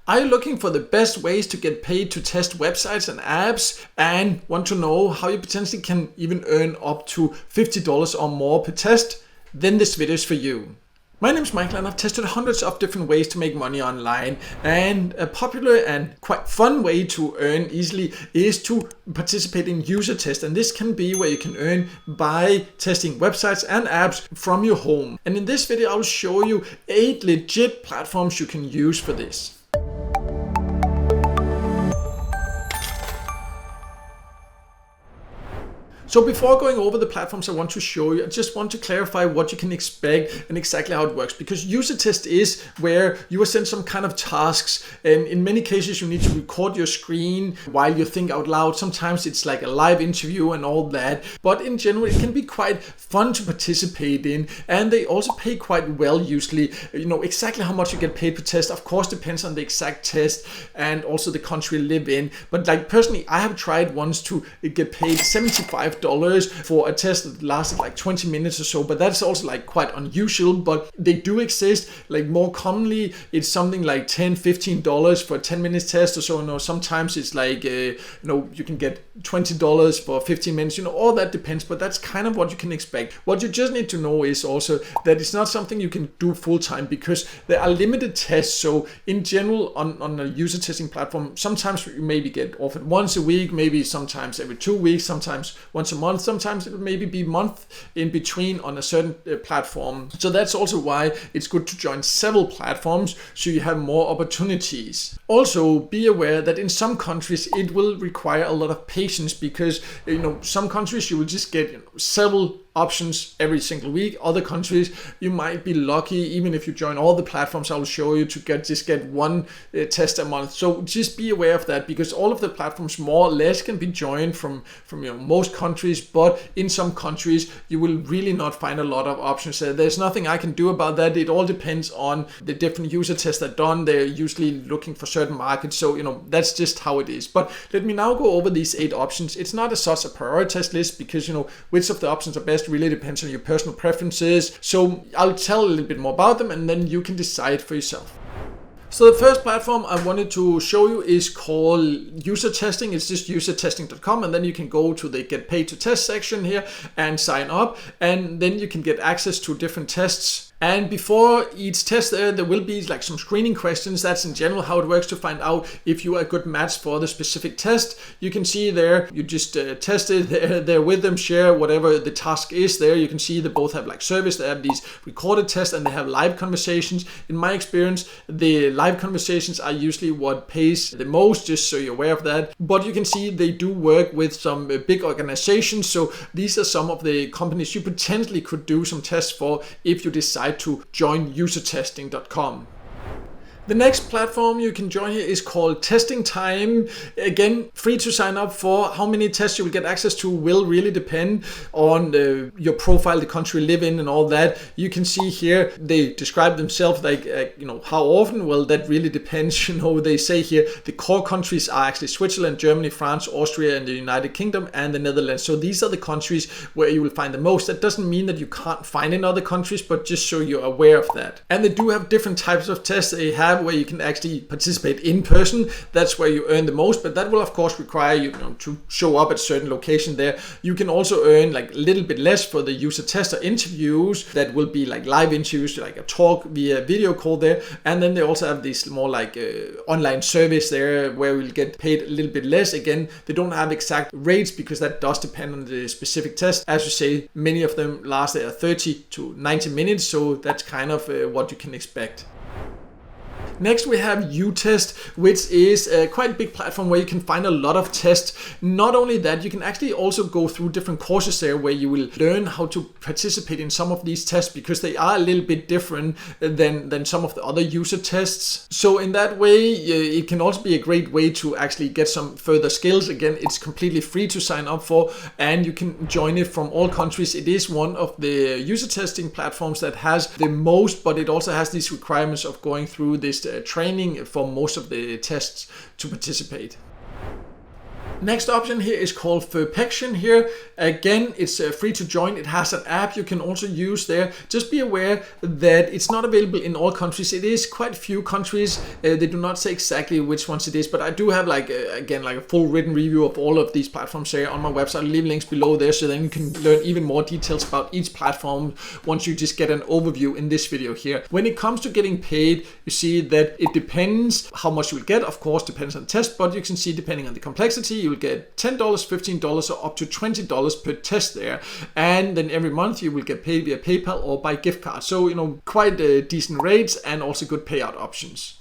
Are you looking for the best ways to get paid to test websites and apps and want to know how you potentially can even earn up to $50 or more per test? Then this video is for you. My name is Michael and I've tested hundreds of different ways to make money online, and a popular and quite fun way to earn easily is to participate in user tests, and this can be where you can earn by testing websites and apps from your home. And in this video I'll show you 8 legit platforms you can use for this. So before going over the platforms I want to show you, I just want to clarify what you can expect and exactly how it works. Because user test is where you are sent some kind of tasks, and in many cases you need to record your screen while you think out loud. Sometimes it's like a live interview and all that. But in general it can be quite fun to participate in, and they also pay quite well usually. You know, exactly how much you get paid per test of course depends on the exact test and also the country you live in. But like personally, I have tried once to get paid $75 for a test that lasted like 20 minutes or so, but that's also like quite unusual, but they do exist. Like more commonly it's something like $10-15 for a 10 minutes test or so. You know, sometimes it's like you can get $20 for 15 minutes. You know, all that depends, but that's kind of what you can expect. What you just need to know is also that it's not something you can do full time, because there are limited tests. So in general on a user testing platform, sometimes you maybe get offered once a week, maybe sometimes every 2 weeks, sometimes once a month, sometimes it will maybe be month in between on a certain platform. So that's also why it's good to join several platforms so you have more opportunities. Also be aware that in some countries it will require a lot of patience, because some countries you will just get several options every single week. Other countries you might be lucky, even if you join all the platforms I'll show you, to get one test a month. So just be aware of that, because all of the platforms more or less can be joined from most countries, but in some countries you will really not find a lot of options. There's nothing I can do about that. It all depends on the different user tests that are done. They're usually looking for certain markets, so that's just how it is. But let me now go over these 8 options. It's not as such a prioritized list, because which of the options are best really depends on your personal preferences. So I'll tell a little bit more about them and then you can decide for yourself. So the first platform I wanted to show you is called User Testing. It's just usertesting.com, and then you can go to the Get Paid to Test section here and sign up, and then you can get access to different tests. And before each test there will be like some screening questions. That's in general how it works to find out if you are a good match for the specific test. You can see there, you just test it there with them, share whatever the task is there. You can see they both have like service. They have these recorded tests and they have live conversations. In my experience, the live conversations are usually what pays the most, just so you're aware of that. But you can see they do work with some big organizations. So these are some of the companies you potentially could do some tests for if you decide to join usertesting.com. The next platform you can join here is called Testing Time. Again, free to sign up for. How many tests you will get access to will really depend on your profile, the country you live in and all that. You can see here they describe themselves like, how often? Well, that really depends. They say here the core countries are actually Switzerland, Germany, France, Austria, and the United Kingdom, and the Netherlands. So these are the countries where you will find the most. That doesn't mean that you can't find in other countries, but just so you're aware of that. And they do have different types of tests. They have where you can actually participate in person. That's where you earn the most, but that will of course require you to show up at certain location there. You can also earn like a little bit less for the user tester interviews. That will be like live interviews, like a talk via video call there. And then they also have this more like online service there where we'll get paid a little bit less. Again, they don't have exact rates because that does depend on the specific test. As you say, many of them last 30 to 90 minutes, so that's kind of what you can expect. Next we have UTest, which is a quite big platform where you can find a lot of tests. Not only that, you can actually also go through different courses there where you will learn how to participate in some of these tests, because they are a little bit different than some of the other user tests. So in that way, it can also be a great way to actually get some further skills. Again, it's completely free to sign up for, and you can join it from all countries. It is one of the user testing platforms that has the most, but it also has these requirements of going through this training for most of the tests to participate. Next option here is called Perfection here. Again, it's free to join. It has an app you can also use there. Just be aware that it's not available in all countries. It is quite few countries. They do not say exactly which ones it is, but I do have again a full written review of all of these platforms here on my website. I'll leave links below there so then you can learn even more details about each platform once you just get an overview in this video here. When it comes to getting paid, you see that it depends how much you will get. Of course, depends on the test, but you can see depending on the complexity, you will get $10, $15, or up to $20 per test there. And then every month you will get paid via PayPal or by gift card. So, quite decent rates and also good payout options.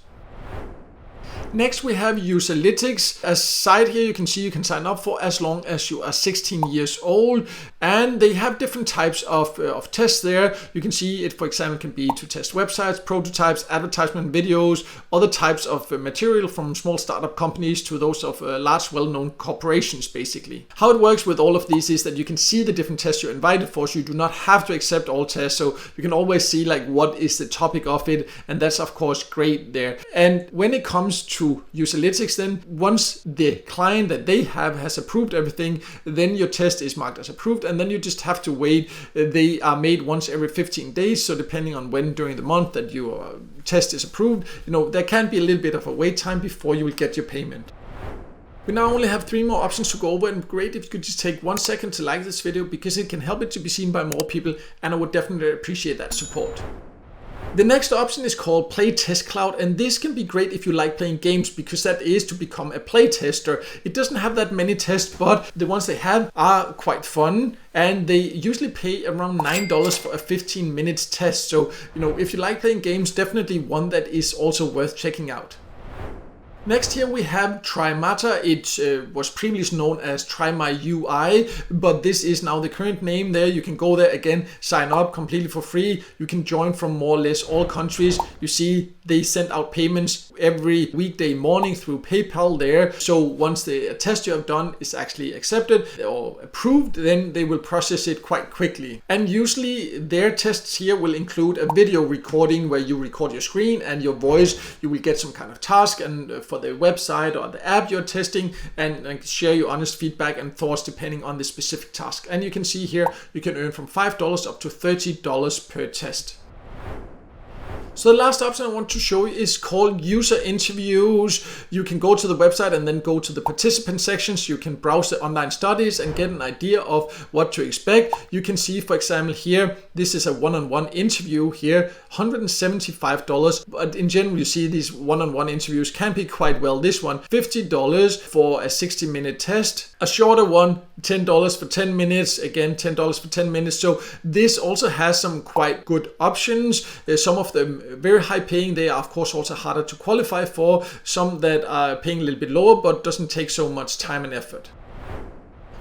Next, we have Userlytics. A site here you can see you can sign up for as long as you are 16 years old. And they have different types of tests there. You can see it, for example, can be to test websites, prototypes, advertisement videos, other types of material from small startup companies to those of large, well-known corporations, basically. How it works with all of these is that you can see the different tests you're invited for, so you do not have to accept all tests. So you can always see what is the topic of it. And that's, of course, great there. And when it comes to Userlytics, then once the client that they have has approved everything, then your test is marked as approved, and then you just have to wait. They are made once every 15 days, so depending on when during the month that your test is approved, there can be a little bit of a wait time before you will get your payment. We now only have 3 more options to go over, and great if you could just take 1 second to like this video because it can help it to be seen by more people, and I would definitely appreciate that support. The next option is called Play Test Cloud, and this can be great if you like playing games because that is to become a play tester. It doesn't have that many tests, but the ones they have are quite fun, and they usually pay around $9 for a 15-minute test. So, if you like playing games, definitely one that is also worth checking out. Next here we have Trimata. It was previously known as Try My UI, but this is now the current name there. You can go there again, sign up completely for free. You can join from more or less all countries. You see they send out payments every weekday morning through PayPal there. So once the test you have done is actually accepted or approved, then they will process it quite quickly. And usually their tests here will include a video recording where you record your screen and your voice. You will get some kind of task and for the website or the app you're testing and share your honest feedback and thoughts depending on the specific task. And you can see here you can earn from $5 up to $30 per test. So the last option I want to show you is called user interviews. You can go to the website and then go to the participant sections. You can browse the online studies and get an idea of what to expect. You can see, for example, here, this is a one-on-one interview here, $175. But in general, you see these one-on-one interviews can be quite well. This one, $50 for a 60-minute test. A shorter one, $10 for 10 minutes. Again, $10 for 10 minutes. So this also has some quite good options. Some of them very high paying. They are of course also harder to qualify for. Some that are paying a little bit lower but doesn't take so much time and effort.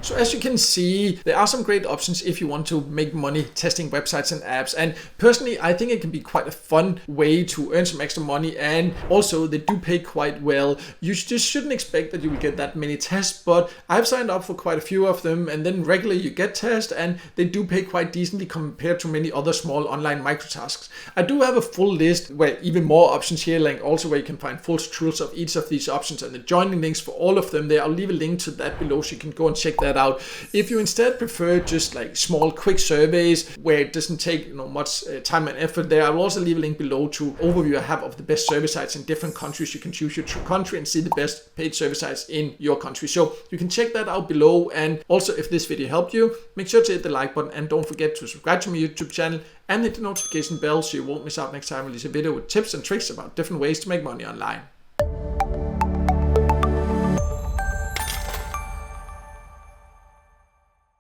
So as you can see, there are some great options if you want to make money testing websites and apps. And personally, I think it can be quite a fun way to earn some extra money. And also they do pay quite well. You just shouldn't expect that you will get that many tests, but I've signed up for quite a few of them. And then regularly you get tests and they do pay quite decently compared to many other small online microtasks. I do have a full list where even more options here, like also where you can find full tutorials of each of these options and the joining links for all of them there. I'll leave a link to that below so you can go and check that out. If you instead prefer just like small quick surveys where it doesn't take much time and effort there, I will also leave a link below to overview I have of the best survey sites in different countries. You can choose your country and see the best paid survey sites in your country. So you can check that out below. And also if this video helped you, make sure to hit the like button and don't forget to subscribe to my YouTube channel and hit the notification bell so you won't miss out next time I release a video with tips and tricks about different ways to make money online.